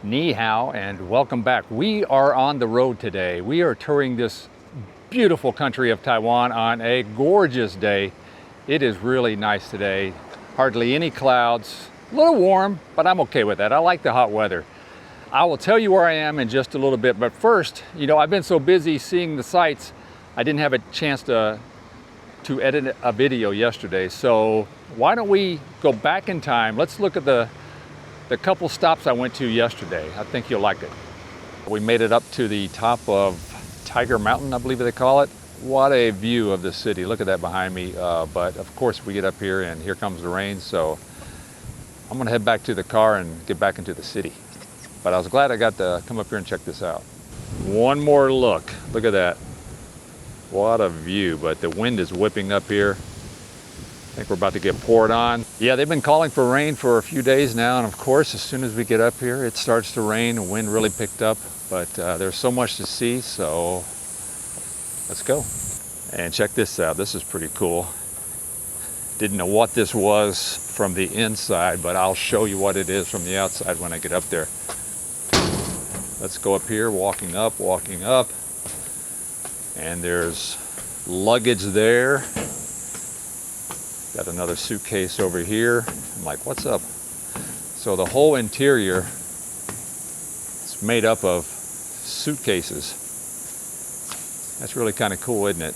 Ni hao and welcome back. We are on the road today. We are touring this beautiful country of Taiwan on a gorgeous day. It is really nice today. Hardly any clouds. A little warm, but I'm okay with that. I like the hot weather. I will tell you where I am in just a little bit, but first, I've been so busy seeing the sights, I didn't have a chance to edit a video yesterday. So why don't we go back in time? Let's look at the couple stops I went to yesterday. I think you'll like it. We made it up to the top of Tiger Mountain, I believe they call it. What a view of the city. Look at that behind me. But of course we get up here and here comes the rain. So I'm gonna head back to the car and get back into the city. But I was glad I got to come up here and check this out. One more look. Look at that. What a view, but the wind is whipping up here. I think we're about to get poured on. Yeah, they've been calling for rain for a few days now, and of course, as soon as we get up here, it starts to rain. The wind really picked up, but there's so much to see, so let's go. And check this out. This is pretty cool. Didn't know what this was from the inside, but I'll show you what it is from the outside when I get up there. Let's go up here, walking up, and there's luggage there. Got another suitcase over here. I'm like, what's up? So the whole interior is made up of suitcases. That's really kind of cool, isn't it?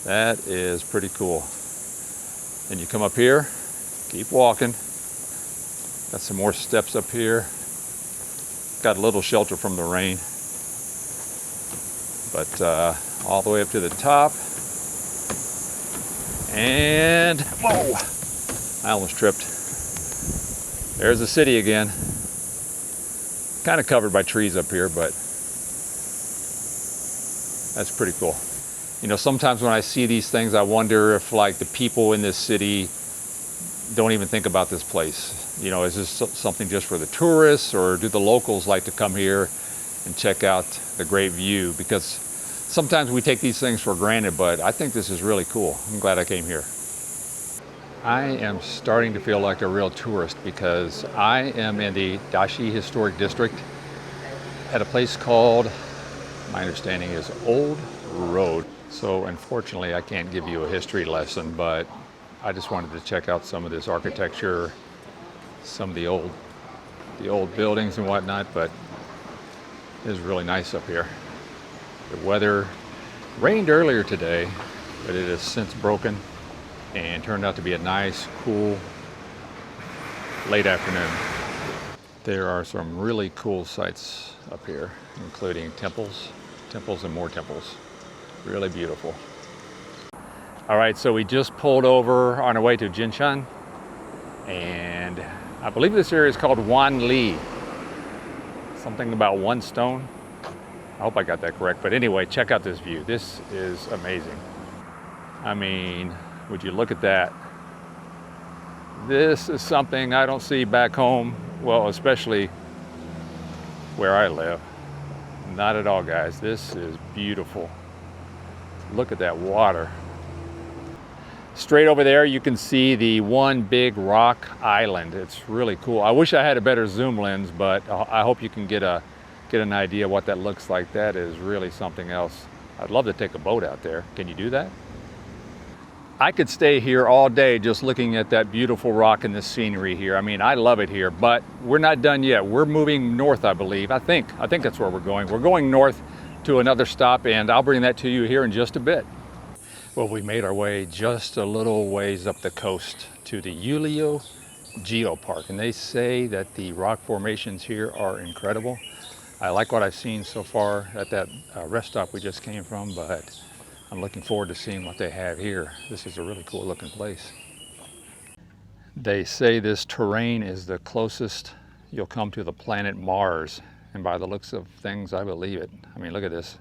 That is pretty cool. And you come up here, keep walking. Got some more steps up here. Got a little shelter from the rain. But all the way up to the top. And, whoa, I almost tripped. There's the city again. Kind of covered by trees up here, but that's pretty cool. Sometimes when I see these things, I wonder if the people in this city don't even think about this place. Is this something just for the tourists, or do the locals like to come here and check out the great view? Because sometimes we take these things for granted, but I think this is really cool. I'm glad I came here. I am starting to feel like a real tourist because I am in the Dashi Historic District at a place called, my understanding is Old Road. So unfortunately I can't give you a history lesson, but I just wanted to check out some of this architecture, some of the old buildings and whatnot, but it is really nice up here. The weather rained earlier today, but it has since broken and turned out to be a nice, cool, late afternoon. There are some really cool sights up here, including temples and more temples. Really beautiful. All right, so we just pulled over on our way to Jinshan, and I believe this area is called Juan Lee. Something about one stone. I hope I got that correct, but anyway, check out this view. This is amazing. I mean, would you look at that? This is something I don't see back home, well, especially where I live. Not at all, guys. This is beautiful. Look at that water. Straight over there, you can see the one big rock island. It's really cool. I wish I had a better zoom lens, but I hope you can get an idea what that looks like. That is really something else. I'd love to take a boat out there. Can you do that? I could stay here all day just looking at that beautiful rock and the scenery here. I mean, I love it here, but we're not done yet. We're moving north, I believe. I think that's where we're going. We're going north to another stop, and I'll bring that to you here in just a bit. Well, we made our way just a little ways up the coast to the Uli Geo Park, and they say that the rock formations here are incredible. I like what I've seen so far at that rest stop we just came from, but I'm looking forward to seeing what they have here. This is a really cool looking place. They say this terrain is the closest you'll come to the planet Mars, and by the looks of things, I believe it. I mean, look at this.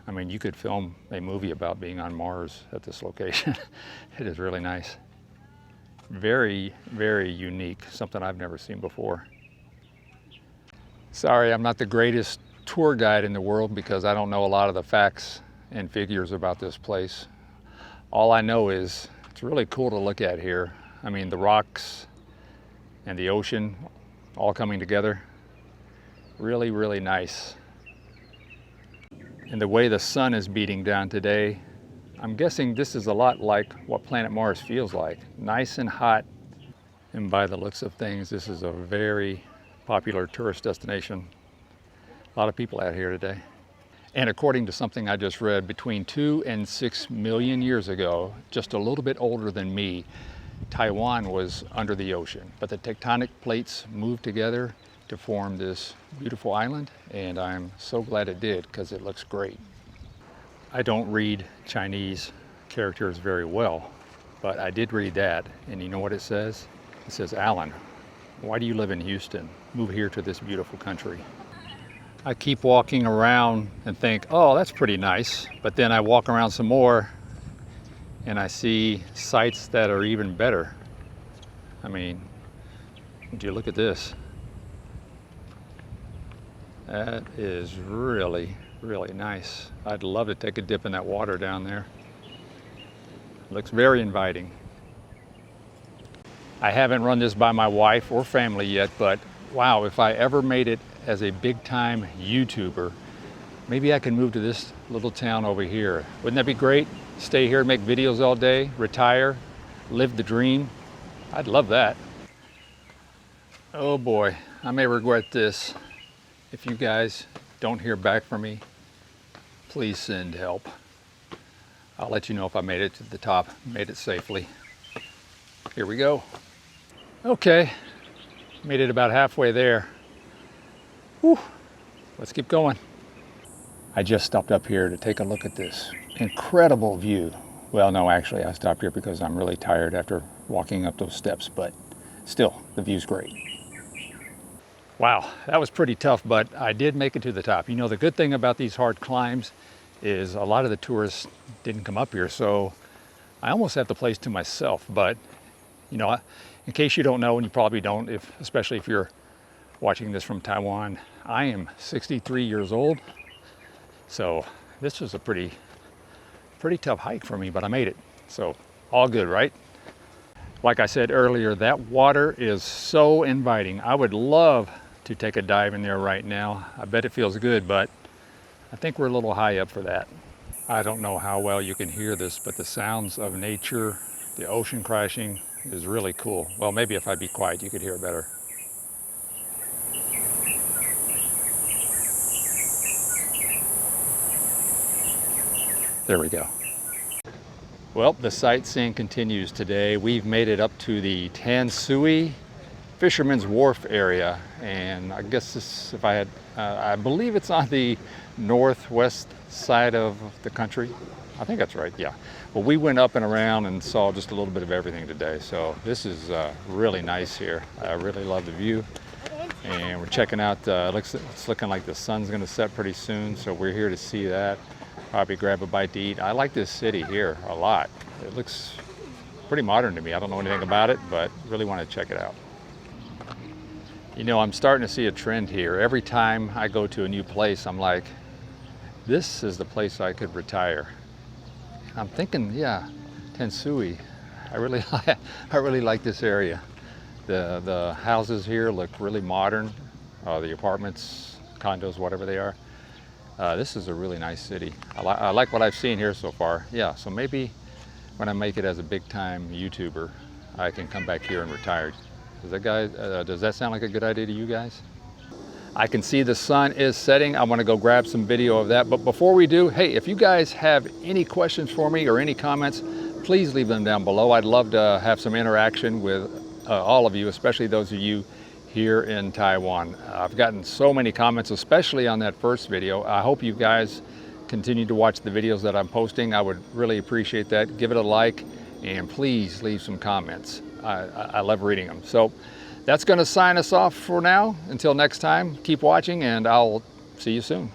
I mean, you could film a movie about being on Mars at this location. It is really nice. Very, very unique, something I've never seen before. Sorry, I'm not the greatest tour guide in the world because I don't know a lot of the facts and figures about this place. All I know is it's really cool to look at here. I mean, the rocks and the ocean all coming together. Really, really nice. And the way the sun is beating down today, I'm guessing this is a lot like what planet Mars feels like. Nice and hot. And by the looks of things, this is a very popular tourist destination. A lot of people out here today. And according to something I just read, between 2 and 6 million years ago, just a little bit older than me, Taiwan was under the ocean. But the tectonic plates moved together to form this beautiful island, and I'm so glad it did because it looks great. I don't read Chinese characters very well, but I did read that, and you know what it says? It says, Alan, why do you live in Houston? Move here to this beautiful country. I keep walking around and think, oh, that's pretty nice. But then I walk around some more and I see sights that are even better. I mean, would you look at this? That is really, really nice. I'd love to take a dip in that water down there. Looks very inviting. I haven't run this by my wife or family yet, but wow, if I ever made it as a big-time YouTuber, maybe I can move to this little town over here. Wouldn't that be great? Stay here, make videos all day, retire, live the dream. I'd love that. Oh boy, I may regret this. If you guys don't hear back from me, please send help. I'll let you know if I made it to the top, made it safely. Here we go. Okay, made it about halfway there. Whew. Let's keep going. I just stopped up here to take a look at this incredible view. Well, no, actually, I stopped here because I'm really tired after walking up those steps, but still, the view's great. Wow, that was pretty tough, but I did make it to the top. You know, the good thing about these hard climbs is a lot of the tourists didn't come up here, so I almost have the place to myself. But, you know, in case you don't know, and you probably don't, especially if you're watching this from Taiwan, I am 63 years old. So this was a pretty tough hike for me, but I made it. So all good, right? Like I said earlier, that water is so inviting. I would love to take a dive in there right now. I bet it feels good, but I think we're a little high up for that. I don't know how well you can hear this, but the sounds of nature, the ocean crashing is really cool. Well, maybe if I'd be quiet, you could hear it better. There we go. Well, the sightseeing continues today. We've made it up to the Tansui Fishermans Wharf area, and I guess this, if I had, I believe it's on the northwest side of the country. I think that's right, yeah. Well, we went up and around and saw just a little bit of everything today, so this is really nice here. I really love the view, and we're checking out, it's looking like the sun's gonna set pretty soon, so we're here to see that. Probably grab a bite to eat. I like this city here a lot. It looks pretty modern to me. I don't know anything about it, but really want to check it out. You know, I'm starting to see a trend here. Every time I go to a new place, I'm like, this is the place I could retire. I'm thinking, yeah, Tansui. I really like this area. The houses here look really modern. The apartments, condos, whatever they are. This is a really nice city. I like what I've seen here so far. Yeah, so maybe when I make it as a big-time YouTuber, I can come back here and retire. Does that sound like a good idea to you guys? I can see the sun is setting. I want to go grab some video of that. But before we do, hey, if you guys have any questions for me or any comments, please leave them down below. I'd love to have some interaction with all of you, especially those of you here in Taiwan. I've gotten so many comments, especially on that first video. I hope you guys continue to watch the videos that I'm posting. I would really appreciate that. Give it a like, and please leave some comments. I love reading them. So that's going to sign us off for now. Until next time, keep watching, and I'll see you soon.